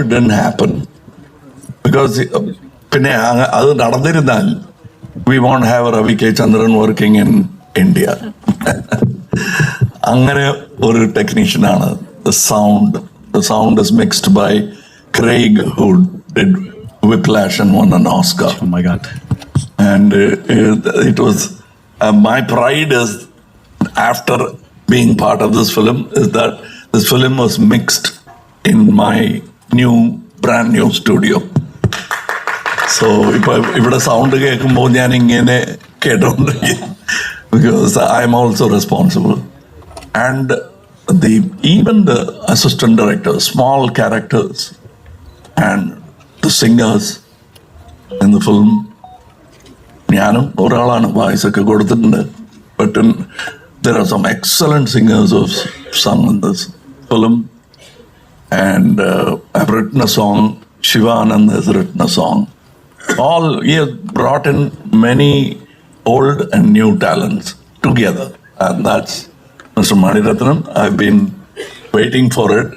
it didn't happen. Because പിന്നെ അത് നടന്നിരുന്നാൽ we won't have Ravi K. Chandran working in India. അങ്ങനെ ഒരു ടെക്നീഷ്യനാണ്. The sound is mixed by Craig, who did Whiplash and won an Oscar. Oh my God. And it was my pride is, after being part of this film, is that this film was mixed in my brand new studio. So ഇവിടെ sound കേൾക്കുമ്പോൾ ഞാൻ ഇങ്ങനെ കേട്ടോണ്ടിരിക്കും, because I am also responsible. And even the assistant directors, small characters, and the singers in the film, ഞാനും ഒരാളാണ് voice ഒക്കെ കൊടുത്തിട്ടുണ്ട്. But there are some excellent singers who've sung in this film. And I've written a song, Shivanand has written a song. He has brought in many old and new talents together. And that's Mr. Maniratnam. I've been waiting for it.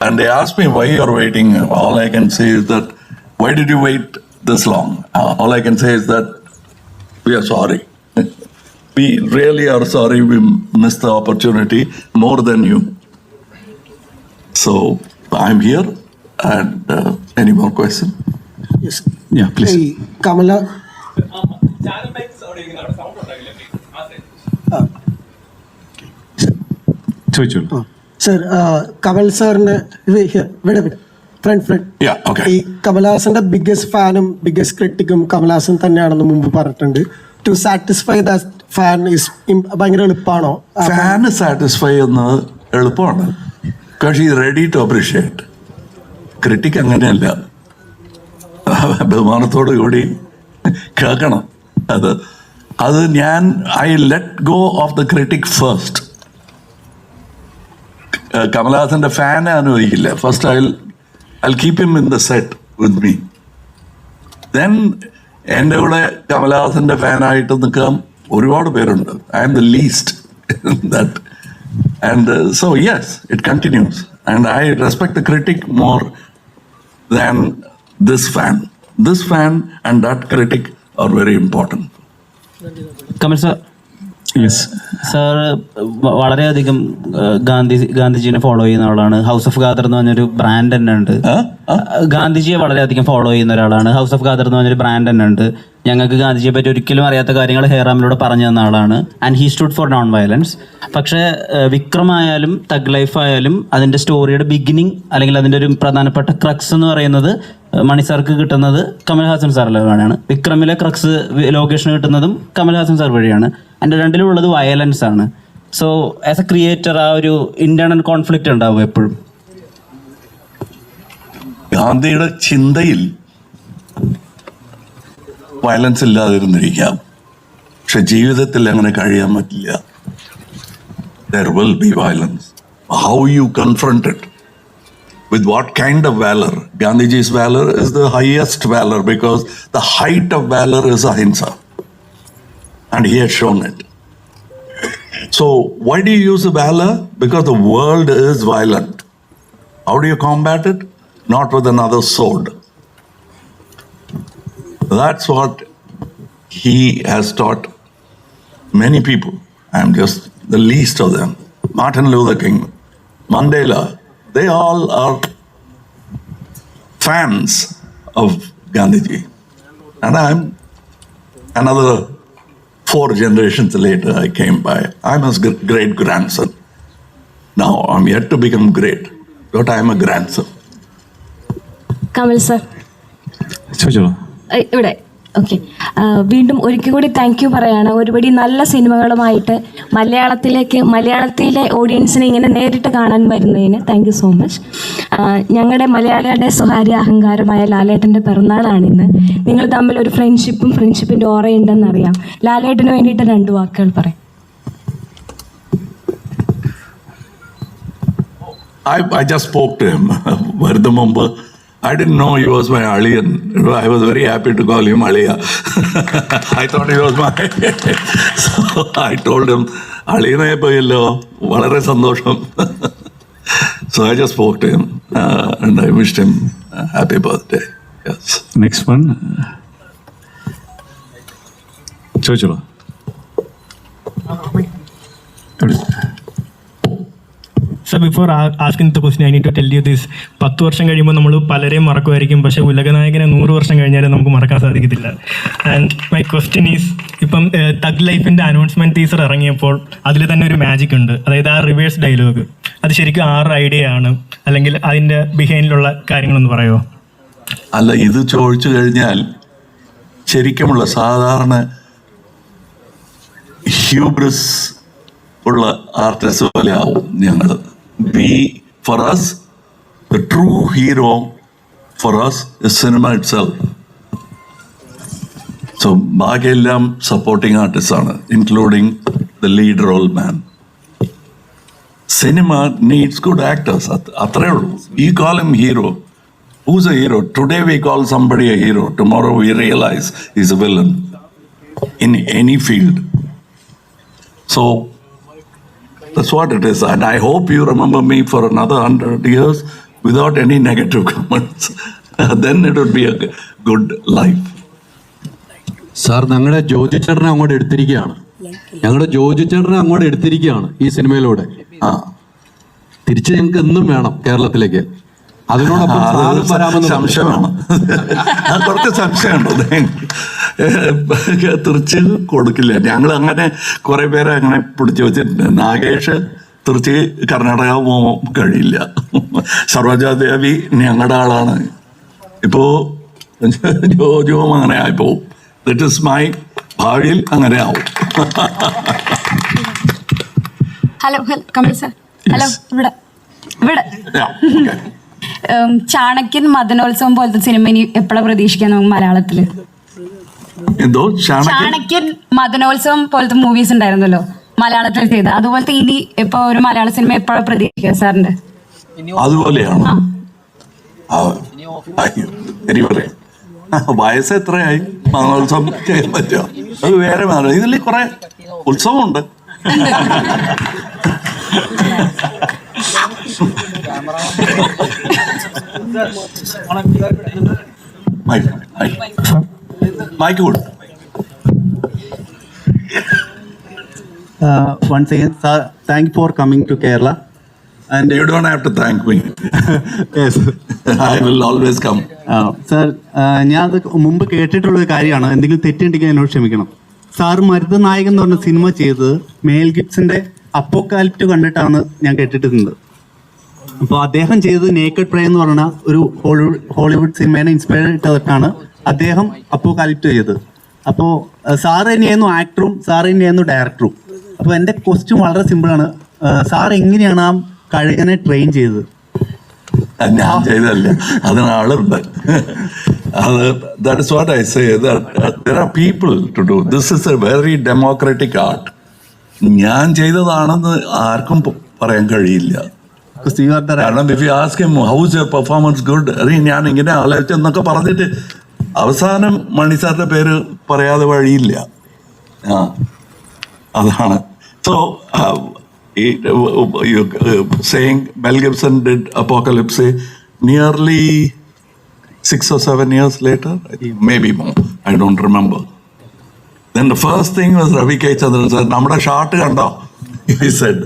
And they asked me why you're waiting. All I can say is that, why did you wait this long? All I can say is that we are sorry. We really are sorry we missed the opportunity more than you. So I'm here. And any more questions? Yes. Yeah, please. Hey, Kamala. ചോദിച്ചോളൂ. Sir, Kamal സാറിന് friend Yeah, okay. ഈ കമൽഹാസന്റെ biggest ഫാനും biggest ക്രിട്ടിക്കും കമൽഹാസൻ തന്നെയാണെന്ന് മുമ്പ് പറഞ്ഞിട്ടുണ്ട്. To satisfy that fan is ഭയങ്കര എളുപ്പമാണോ? ഫാന് സാറ്റിസ്ഫൈ ചെയ്യുന്നത് എളുപ്പമാണ്. ബിക്കോസ് ഈ റെഡി ടു അപ്രീഷിയേറ്റ്. ക്രിട്ടിക് അങ്ങനെയല്ല, ബഹുമാനത്തോടു കൂടി കേൾക്കണം. അത് ഞാൻ I let go of the critic first. കമൽഹാസന്റെ ഫാൻ അനുവദിക്കില്ല. First I'll keep him in the set with me. Then എൻ്റെ കൂടെ കമൽഹാസന്റെ ഫാനായിട്ട് നിൽക്കാൻ ഒരുപാട് പേരുണ്ട്. I am the least in that. And so yes, it continues. And I respect the critic more than this fan. This fan and that critic are very important. Kamal sir, yes sir വളരെയധികം ഗാന്ധിജിനെ follow ചെയ്യുന്ന ആളാണ്. House of Khader എന്ന് പറഞ്ഞൊരു brand തന്നെ ഉണ്ട്. ഗാന്ധിജിയെ വളരെയധികം follow ചെയ്യുന്ന ഒരാളാണ്. ഹൗസ് ഓഫ് ഖാദർ എന്ന് പറഞ്ഞൊരു ബ്രാൻഡ് തന്നെ ഉണ്ട്. ഞങ്ങൾക്ക് ഗാന്ധിജിയെ പറ്റി ഒരിക്കലും അറിയാത്ത കാര്യങ്ങൾ ഹേറാമിലൂടെ പറഞ്ഞു തന്ന ആളാണ്. And he stood four non violence. പക്ഷേ വിക്രമായാലും തഗ് ലൈഫ് ആയാലും അതിൻ്റെ സ്റ്റോറിയുടെ ബിഗിനിങ് അല്ലെങ്കിൽ അതിൻ്റെ ഒരു പ്രധാനപ്പെട്ട ക്രക്സ് എന്ന് പറയുന്നത് മണി സാർക്ക് കിട്ടുന്നത് കമൽഹാസൻ സാറിലാണ്. വിക്രമിലെ ക്രക്സ് ലോകേഷിന് കിട്ടുന്നതും കമൽഹാസൻ സാർ വഴിയാണ്. എൻ്റെ രണ്ടിലുള്ളത് വയലൻസ് ആണ്. സോ ആസ് എ ക്രിയേറ്റർ ആ ഒരു ഇന്റേണൽ കോൺഫ്ലിക്റ്റ് ഉണ്ടാവും എപ്പോഴും. ഗാന്ധിയുടെ ചിന്തയിൽ വയലൻസ് ഇല്ലാതിരുന്നിരിക്കാം, പക്ഷെ ജീവിതത്തിൽ അങ്ങനെ കഴിയാൻ പറ്റില്ല. There will be violence. How you confront it, with what kind of valor? Gandhiji's valor is the highest valor, because the height of valor is ahimsa, and he has shown it. So why do you use the valor? Because the world is violent. How do you combat it? Not with another sword. That's what he has taught many people. I'm just the least of them. Martin Luther King, Mandela, they all are fans of Gandhiji. And I'm another 4 generations later I came by. I'm his great grandson. Now I'm yet to become great, but I'm a grandson. Kamal sir ചോദിച്ചോളൂ. ഇവിടെ okay, വീണ്ടും ഒരിക്കൽ കൂടി thank you പറയാണ്. ഒരുപടി നല്ല സിനിമകളുമായിട്ട് മലയാളത്തിലെ ഓഡിയൻസിനെ ഇങ്ങനെ നേരിട്ട് കാണാൻ വരുന്നതിന് താങ്ക് യു സോ മച്ച്. ഞങ്ങളുടെ മലയാളികളുടെ സ്വകാര്യ അഹങ്കാരമായ ലാലേട്ടൻ്റെ പിറന്നാളാണിന്ന്. നിങ്ങൾ തമ്മിൽ ഒരു ഫ്രണ്ട്ഷിപ്പിൻ്റെ ഓറയുണ്ടെന്നറിയാം. ലാലേട്ടന് വേണ്ടിയിട്ട് 2 വാക്കുകൾ പറയും. I just spoke to him വരുന്ന മുമ്പ്. I didn't know he was my Aliyan. I was very happy to call him Aliya. I thought he was my... So I told him, Aliyanaye poyallo, valare sandosham. So I just spoke to him and I wished him happy birthday. Yes. Next one. ചോദിച്ചോളൂ. Sir before asking the question I need to tell you this. 10 വർഷം കഴിയുമ്പോൾ നമ്മൾ പലരെയും മറക്കുമായിരിക്കും, പക്ഷേ ഉലകനായകനെ 100 വർഷം കഴിഞ്ഞാലും നമുക്ക് മറക്കാൻ സാധിക്കത്തില്ല. ആൻഡ് മൈ ക്വസ്റ്റ്യൻ ഈസ്, ഇപ്പം തഗ് ലൈഫിൻ്റെ അനൗൺസ്മെൻറ്റ് ടീസർ ഇറങ്ങിയപ്പോൾ അതിൽ തന്നെ ഒരു മാജിക് ഉണ്ട്, അതായത് ആ റിവേഴ്സ് ഡയലോഗ്. അത് ശരിക്കും ആരുടെ ഐഡിയ ആണ്, അല്ലെങ്കിൽ അതിൻ്റെ ബിഹൈൻഡിലുള്ള കാര്യങ്ങളൊന്ന് പറയുമോ? അല്ല, ഇത് ചോദിച്ചു കഴിഞ്ഞാൽ ശരിക്കുമുള്ള സാധാരണ ഹ്യൂബ്രിസ് ഉള്ള ആർട്ടിസ്റ്റ് പോലെ ആവും ഞങ്ങൾ. For us, the true hero for us is cinema itself. So, ബാക്കിയെല്ലാം സപ്പോർട്ടിങ് ആർട്ടിസ്റ്റ് ആണ്, including the lead role man. Cinema needs good actors, അത്രേ ഉള്ളൂ. You call him hero. Who's a hero? Today we call somebody a hero. Tomorrow we realize he's a villain in any field. So, that's what it is. And I hope you remember me for another 100 years without any negative comments. Then it would be a good life. Sir, ഞങ്ങളുടെ ജോജു ചേട്ടനെ അങ്ങോട്ട് എടുത്തിരിക്കുകയാണ് ഈ സിനിമയിലൂടെ. തിരിച്ച് ഞങ്ങൾക്ക് എന്നും വേണം കേരളത്തിലേക്ക്. അതിനോടൊപ്പം സംശയമാണ്, കുറച്ച് സംശയമുണ്ട്. തിരിച്ച് കൊടുക്കില്ല. ഞങ്ങൾ അങ്ങനെ കുറെ പേരെ അങ്ങനെ പിടിച്ചു വെച്ചിട്ടുണ്ട്. നാഗേഷ് തിരിച്ച് കർണാടക പോകാൻ കഴിയില്ല. സരോജാദേവി ഞങ്ങളുടെ ആളാണ്. ഇപ്പോ ജോജുവും അങ്ങനെ ആയിപ്പോവും. ദറ്റ് ഇസ് മൈ ഭാവിയിൽ അങ്ങനെ ആവും. Hello Kamal sir. ഹലോ, ഇവിടെ ചാണക്യൻ, മദനോത്സവം പോലത്തെ സിനിമ ഇനി എപ്പോഴാണ് പ്രതീക്ഷിക്കാൻ നമുക്ക് മലയാളത്തില്? എന്തോ ചാണക്യൻ, മദനോത്സവം പോലത്തെ മൂവീസ് ഉണ്ടായിരുന്നല്ലോ മലയാളത്തിൽ ചെയ്ത, അതുപോലത്തെ ഇനി ഇപ്പൊ ഒരു മലയാള സിനിമ എപ്പോഴാണ് പ്രതീക്ഷിക്കുക സാറിന്റെ? അതുപോലെയാണ്. വയസ്സ് എത്രയായി? മദനോത്സവം ചെയ്യാൻ പറ്റുമോ? അത് വേറെ മാറും. ഇതിൽ കുറെ ഉത്സവമുണ്ട്. Mike good. Once again, sir, thank you for coming to Kerala. And you don't have to thank me. Yes. I will always come. Sir, ഞാൻ അത് മുമ്പ് കേട്ടിട്ടുള്ളൊരു കാര്യമാണ്. എന്തെങ്കിലും തെറ്റുണ്ടെങ്കിൽ എന്നോട് ക്ഷമിക്കണം. സാർ മരുതനായകൻ എന്ന് പറഞ്ഞ സിനിമ ചെയ്തത് മെൽ ഗിബ്സന്റെ അപ്പോക്കാലിപ്റ്റ് കണ്ടിട്ടാണ് ഞാൻ കേട്ടിട്ടുണ്ട്. അപ്പോൾ അദ്ദേഹം ചെയ്തത് നേക്കഡ് പ്രേ എന്ന് പറഞ്ഞ ഒരു ഹോളിവുഡ് സിനിമേനെ ഇൻസ്പയർ ചെയ്തിട്ടാണ് അദ്ദേഹം അപ്പോക്കാലിപ്റ്റ് ചെയ്തത്. അപ്പോൾ സാർ തന്നെയായിരുന്നു ആക്ടറും സാർ തന്നെയായിരുന്നു ഡയറക്ടറും. അപ്പോൾ എൻ്റെ ക്വസ്റ്റ്യൻ വളരെ സിമ്പിളാണ്. സാർ എങ്ങനെയാണ് ആ കഴുകനെ ട്രെയിൻ ചെയ്തത്? ഞാൻ ചെയ്തല്ല, അതിന് ആളുണ്ട്. That is what I say, that there are people to do. This is a very democratic art. ഞാൻ ചെയ്തതാണെന്ന് ആർക്കും പറയാൻ കഴിയില്ല. കാരണം if you ask him how is your performance good, ഞാൻ ഇങ്ങനെ ആലോചിച്ചെന്നൊക്കെ പറഞ്ഞിട്ട് അവസാനം മണിസാറിന്റെ പേര് പറയാതെ വഴിയില്ല. അതാണ്. So saying Mel Gibson did Apocalypse nearly 6 or 7 years later, maybe more, I don't remember. Then the first thing was Ravi K. Chandran said, "Namada shot kando," he said.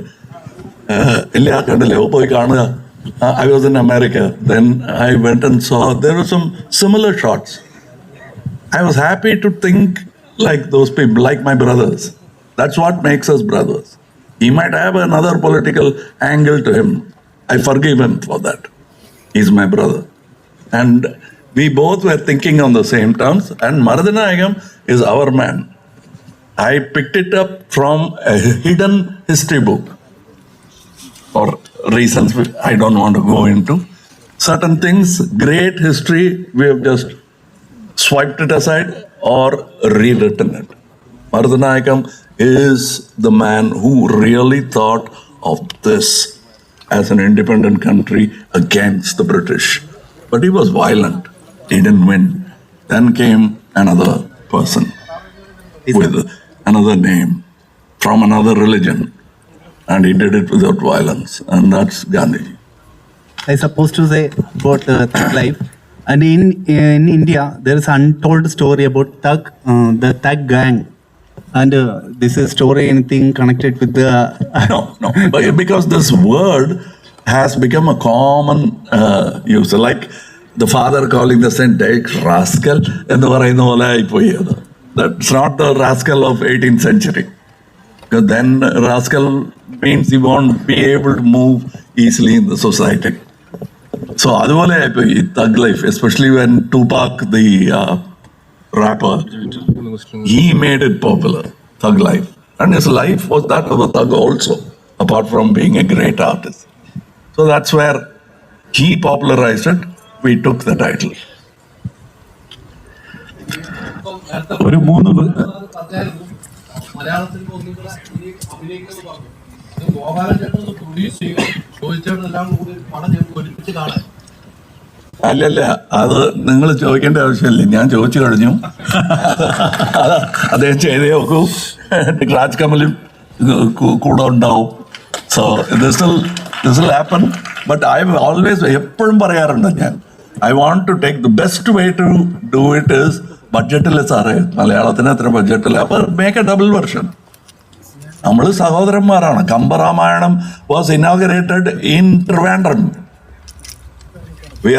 "Illa kandile, poi kaanuga." I was in America. Then I went and saw there were some similar shots. I was happy to think like those people, like my brothers. That's what makes us brothers. He might have another political angle to him. I forgive him for that. He's my brother. And we both were thinking on the same terms. And Marudanayagam is our man. I picked it up from a hidden history book for reasons I don't want to go into. Certain things, great history, we have just swiped it aside or rewritten it. Marudanayagam is the man who really thought of this as an independent country against the British. But he was violent. He didn't win. Then came another person with another name from another religion. And he did it without violence. And that's Gandhi. I supposed to say about life. And in India, there is untold story about the Thug gang. And this is story anything connected with the... No. But because this word has become a common use. Like the father calling the son rascal. That's not the rascal of 18th century. Because then rascal means he won't be able to move easily in the society. So അതുപോലെ thug life, especially when Tupac, the rapper, he made it popular, thug life. And his life was that of a thug also, apart from being a great artist. So that's where he popularized it. We took the title. ഒരു 3 അല്ലല്ല, അത് നിങ്ങൾ ചോദിക്കേണ്ട ആവശ്യമില്ല, ഞാൻ ചോദിച്ചു കഴിഞ്ഞു. അദ്ദേഹം ചെയ്തേ നോക്കൂ, രാജ് കമലും കൂടെ ഉണ്ടാവും. So this will happen. But I always എപ്പോഴും പറയാറുണ്ട് ഞാൻ, I want to take the best way to do it is ബഡ്ജറ്റിൽ. സാറേ, മലയാളത്തിന് അത്ര ബഡ്ജറ്റില്ല, അപ്പോൾ മേക്ക് എ ഡബിൾ വെർഷൻ. നമ്മൾ സഹോദരന്മാരാണ്. Kambaramayanam was inaugurated in Trivandrum. We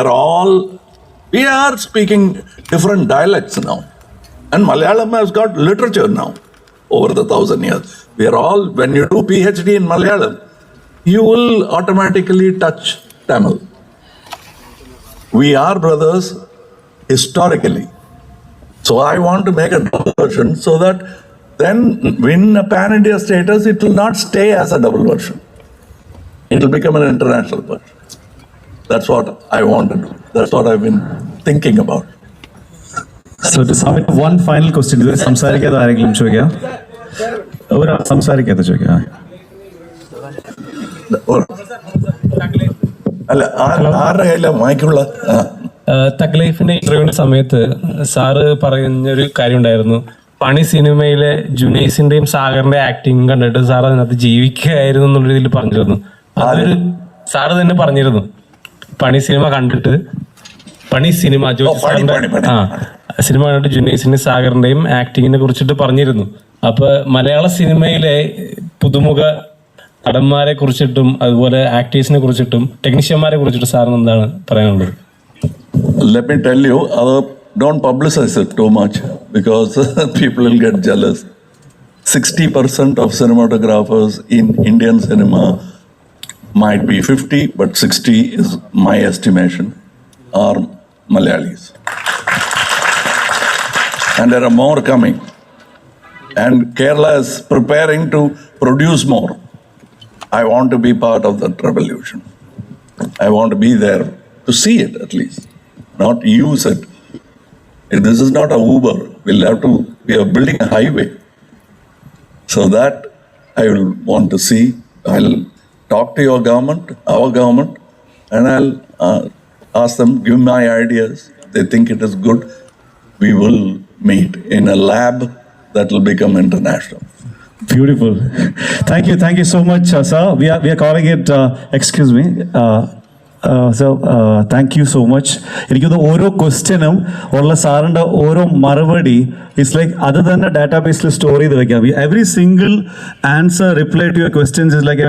are speaking different dialects now. And Malayalam has got literature now over the 1,000 years. We are all, when you do PhD in Malayalam, you will automatically touch Tamil. We are brothers historically. So I want to make a double version so that then win a pan-India status, it will not stay as a double version. It will become an international version. That's what I want to do. That's what I've been thinking about. So to sum it, one final question. ഇതുവരെ സംസാരിക്കാതെ ആരെങ്കിലും ചോദിക്കാം? ഒരാൾ സംസാരിക്കാതെ ചോദിക്കാം. അല്ല, ആരുടെ കയ്യില മൈക്കുള്ള? Thug ലൈഫിന്റെ ഇന്റർവ്യൂവിന്റെ സമയത്ത് സാറ് പറഞ്ഞൊരു കാര്യം ഉണ്ടായിരുന്നു. പണി സിനിമയിലെ ജുനൈസിന്റെയും സാഗറിന്റെ ആക്ടിങ് കണ്ടിട്ട് സാർ അതിനകത്ത് ജീവിക്കുകയായിരുന്നു എന്നുള്ള രീതിയിൽ പറഞ്ഞിരുന്നു. അതൊരു സാറ് തന്നെ പറഞ്ഞിരുന്നു, പണി സിനിമ കണ്ടിട്ട് സിനിമ കണ്ടിട്ട് ജുനൈസിന്റെ സാഗറിന്റെയും ആക്ടിങ്ങിനെ കുറിച്ചിട്ട് പറഞ്ഞിരുന്നു. അപ്പൊ മലയാള സിനിമയിലെ പുതുമുഖ നടന്മാരെ കുറിച്ചിട്ടും അതുപോലെ ആക്ടേഴ്സിനെ കുറിച്ചിട്ടും ടെക്നീഷ്യന്മാരെ കുറിച്ചിട്ട് സാറിന് എന്താണ് പറയാനുള്ളത്? Let me tell you, don't publicize it too much because people will get jealous. 60% of cinematographers in Indian cinema, might be 50, but 60 is my estimation, are Malayalis. And there are more coming. And Kerala is preparing to produce more. I want to be part of that revolution. I want to be there to see it at least, not use it. This is not a Uber. We are building a highway. So that I will want to see. I'll talk to your government, our government, and I'll ask them, give my ideas. They think it is good. We will meet in a lab that will become international. Beautiful. Thank you so much, sir. We are calling it. Excuse me. So thank you so much. എനിക്കൊന്ന് ഓരോ ക്വസ്റ്റ്യനും ഉള്ള സാറിൻ്റെ ഓരോ മറുപടി it's like അത് തന്നെ ഡാറ്റാബേസിൽ സ്റ്റോർ ചെയ്ത് വെക്കാം. Every single answer reply to your questions is like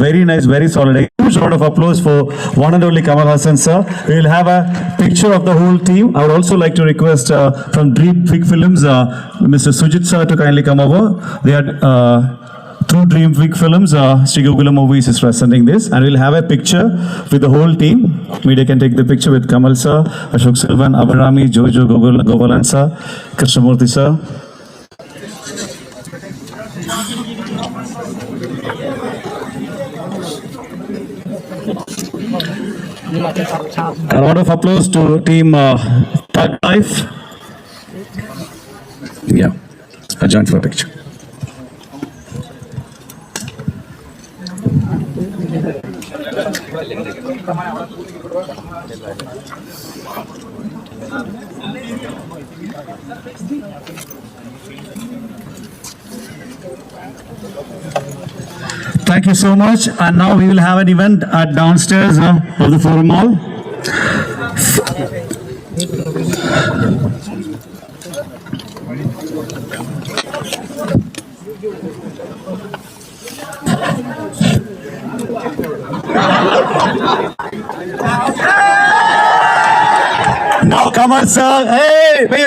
very nice, very solid. Huge round of applause for one and only Kamal Haasan sir. We will have a picture of the whole team. I would also like to request from Dream Big Films, Mr. Sujit sir to kindly come over. They are through Dream Big Films, Sri Gogula Movies is presenting this, and we'll have a picture with the whole team. Media can take the picture with Kamal sir, Ashok Selvan, Abrami, Jojo, Gopalan sir, Krishnamurthy sir. A round of applause to team Thug Life. Yeah, a joint for a picture. Thank you so much. And now we will have an event at downstairs of the Forum Hall. Now come on, sir. Hey, wait.